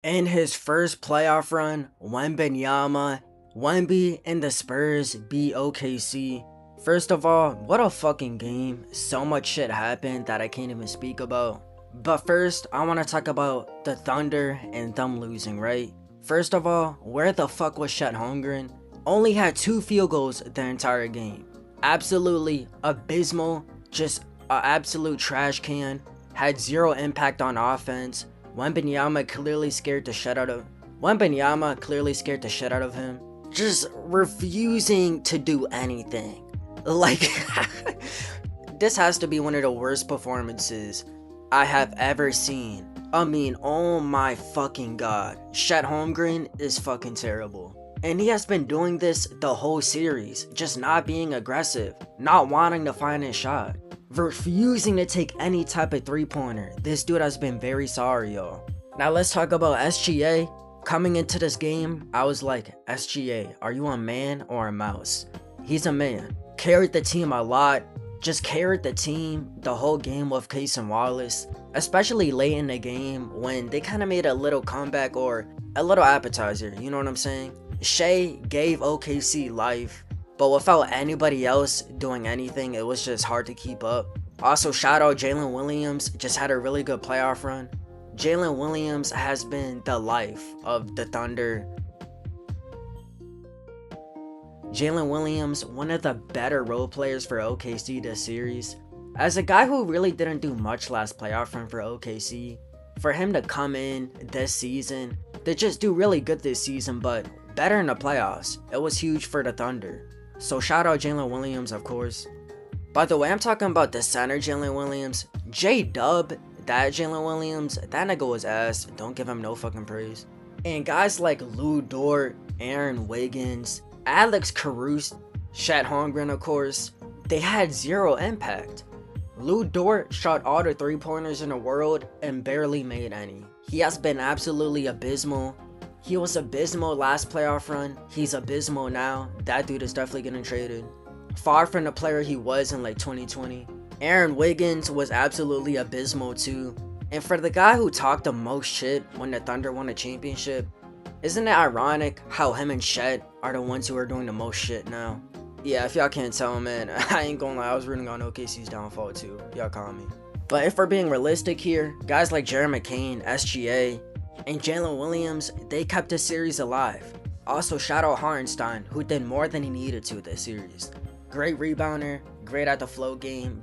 In his first playoff run, Wemby and the Spurs beat OKC. First of all, what a fucking game. So much shit happened that I can't even speak about. But first, I want to talk about the Thunder and them losing, right? First of all, where the fuck was Chet Holmgren? Only had 2 field goals the entire game. Absolutely abysmal, just a absolute trash can. Had 0 impact on offense. Wembanyama clearly scared the shit out of him. Just refusing to do anything. Like, this has to be one of the worst performances I have ever seen. I mean, oh my fucking god. Chet Holmgren is fucking terrible. And he has been doing this the whole series, just not being aggressive, not wanting to find his shot, refusing to take any type of 3-pointer. This dude has been very sorry, y'all. Now let's talk about SGA. Coming into this game, I was like, SGA, are you a man or a mouse? He's a man. Carried the team a lot. Just carried the team the whole game with Case and Wallace, especially late in the game when they kind of made a little comeback or a little appetizer, you know what I'm saying? Shea gave OKC life, but without anybody else doing anything, it was just hard to keep up. Also, shout out Jalen Williams, just had a really good playoff run. Jalen Williams has been the life of the Thunder. Jalen Williams, one of the better role players for OKC this series. As a guy who really didn't do much last playoff run for OKC, for him to come in this season, to just do really good this season, but better in the playoffs, it was huge for the Thunder. So shout out Jalen Williams, of course. By the way, I'm talking about the center Jalen Williams. J-Dub, that Jalen Williams, that nigga was ass. Don't give him no fucking praise. And guys like Lou Dort, Aaron Wiggins, Alex Caruso, Chet Holmgren, of course, they had 0 impact. Lou Dort shot all the 3-pointers in the world and barely made any. He has been absolutely abysmal. He was abysmal last playoff run. He's abysmal now. That dude is definitely getting traded. Far from the player he was in like 2020. Aaron Wiggins was absolutely abysmal too. And for the guy who talked the most shit when the Thunder won a championship, isn't it ironic how him and Chet are the ones who are doing the most shit now? Yeah, if y'all can't tell, man, I ain't gonna lie, I was rooting on OKC's downfall too. Y'all call me. But if we're being realistic here, guys like Jerry McCain, SGA, and Jalen Williams, they kept the series alive. Also, shout out Hartenstein, who did more than he needed to this series. Great rebounder, great at the flow game,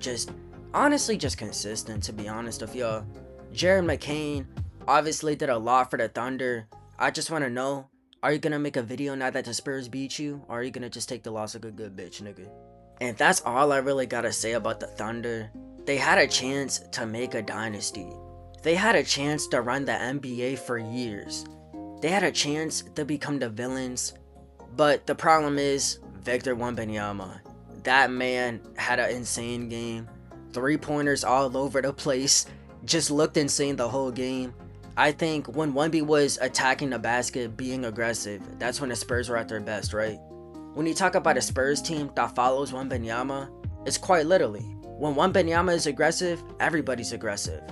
honestly just consistent, to be honest with y'all. Jerry McCain obviously did a lot for the Thunder. I just want to know, are you going to make a video now that the Spurs beat you? Or are you going to just take the loss like a good bitch, nigga? And that's all I really got to say about the Thunder. They had a chance to make a dynasty. They had a chance to run the NBA for years. They had a chance to become the villains. But the problem is, Victor Wembanyama. That man had an insane game. 3-pointers all over the place. Just looked insane the whole game. I think when Wemby was attacking the basket, being aggressive, that's when the Spurs were at their best, right? When you talk about a Spurs team that follows Wembanyama, it's quite literally. When Wembanyama is aggressive, everybody's aggressive.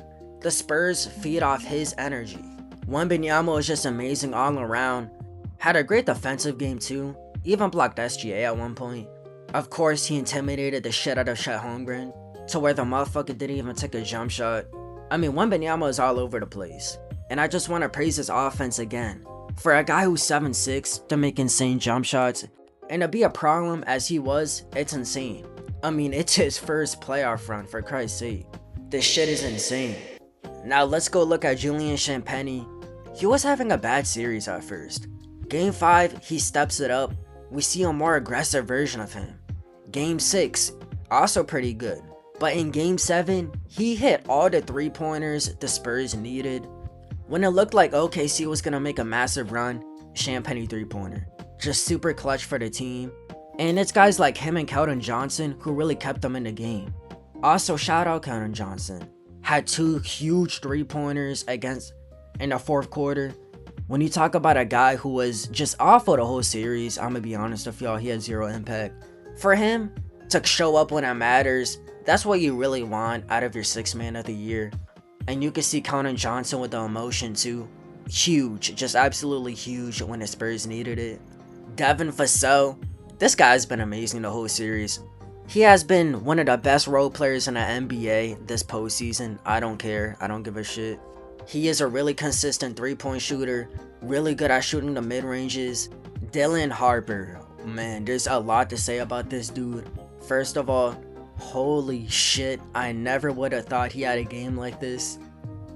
The Spurs feed off his energy. Wembanyama was just amazing all around. Had a great defensive game too. Even blocked SGA at one point. Of course, he intimidated the shit out of Chet Holmgren, to where the motherfucker didn't even take a jump shot. I mean, Wembanyama is all over the place. And I just want to praise his offense again. For a guy who's 7'6" to make insane jump shots, and to be a problem as he was, it's insane. I mean, it's his first playoff run, for Christ's sake. This shit is insane. Now let's go look at Julian Champagnie. He was having a bad series at first. Game 5, he steps it up. We see a more aggressive version of him. Game 6, also pretty good. But in Game 7, he hit all the 3-pointers the Spurs needed. When it looked like OKC was going to make a massive run, Champagnie 3-pointer. Just super clutch for the team. And it's guys like him and Keldon Johnson who really kept them in the game. Also, shout out Keldon Johnson. Had 2 huge 3-pointers in the 4th quarter. When you talk about a guy who was just awful the whole series, I'm going to be honest with y'all, he had 0 impact. For him to show up when it matters, that's what you really want out of your 6th man of the year. And you can see Keldon Johnson with the emotion too. huge, just absolutely huge when the Spurs needed it. Devin Vassell, this guy's been amazing the whole series. He has been one of the best role players in the NBA this postseason. I don't care. I don't give a shit. He is a really consistent three-point shooter, really good at shooting the mid-ranges. Dylan Harper, man, there's a lot to say about this dude. First of all, holy shit, I never would have thought he had a game like this.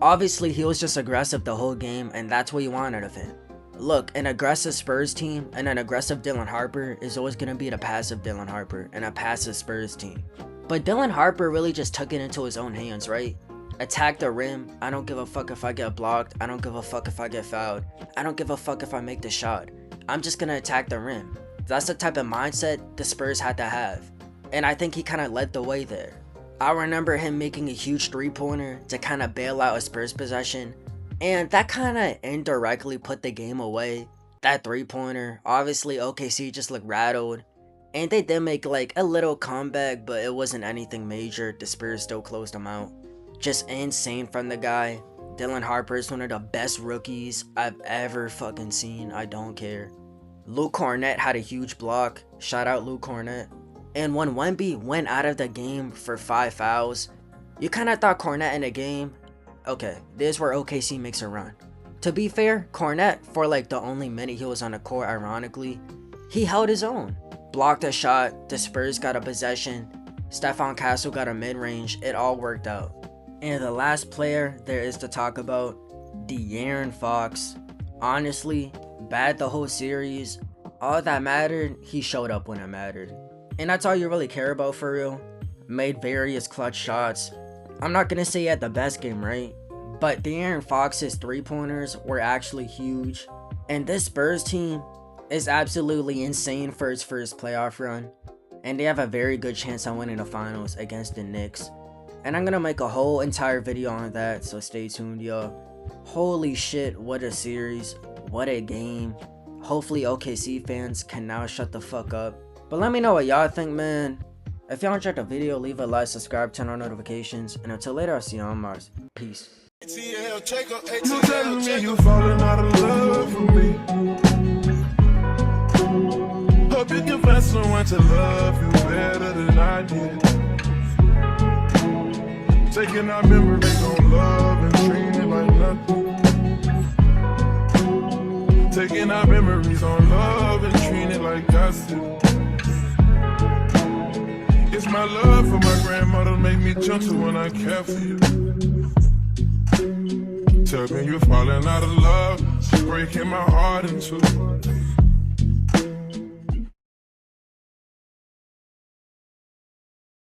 Obviously, he was just aggressive the whole game, and that's what you wanted of him. Look, an aggressive Spurs team and an aggressive Dylan Harper is always going to beat a passive Dylan Harper and a passive Spurs team. But Dylan Harper really just took it into his own hands, right? Attack the rim. I don't give a fuck if I get blocked. I don't give a fuck if I get fouled. I don't give a fuck if I make the shot. I'm just going to attack the rim. That's the type of mindset the Spurs had to have. And I think he kind of led the way there. I remember him making a huge three-pointer to kind of bail out a Spurs possession. And that kind of indirectly put the game away. That three-pointer, obviously OKC just looked rattled. And they did make like a little comeback, but it wasn't anything major. The Spurs still closed them out. Just insane from the guy. Dylan Harper is one of the best rookies I've ever fucking seen. I don't care. Luke Cornett had a huge block. Shout out Luke Cornett. And when Wemby went out of the game for 5 fouls, you kind of thought Cornett in the game, okay, this is where OKC makes a run. To be fair, Cornett, for like the only minute he was on the court, ironically, he held his own. Blocked a shot, the Spurs got a possession, Stephon Castle got a mid-range, it all worked out. And the last player there is to talk about, De'Aaron Fox. Honestly, bad the whole series. All that mattered, he showed up when it mattered. And that's all you really care about for real. Made various clutch shots. I'm not gonna say he had the best game, right? But De'Aaron Fox's three-pointers were actually huge. And this Spurs team is absolutely insane for its first playoff run. And they have a very good chance on winning the finals against the Knicks. And I'm gonna make a whole entire video on that, so stay tuned, y'all. Holy shit, what a series. What a game. Hopefully OKC fans can now shut the fuck up. But let me know what y'all think, man. If y'all enjoyed the video, leave a like, subscribe, turn on notifications. And until later, I'll see you on Mars. Peace. You telling me you falling out of love with me. Hope you can find someone to love you better than I did. Taking our memories on love and treating it like nothing. Taking our memories on love and treating it like gossip. It's my love for my grandmother make me gentle when I care for you. Tell me you're falling out of love, she's breaking my heart in two.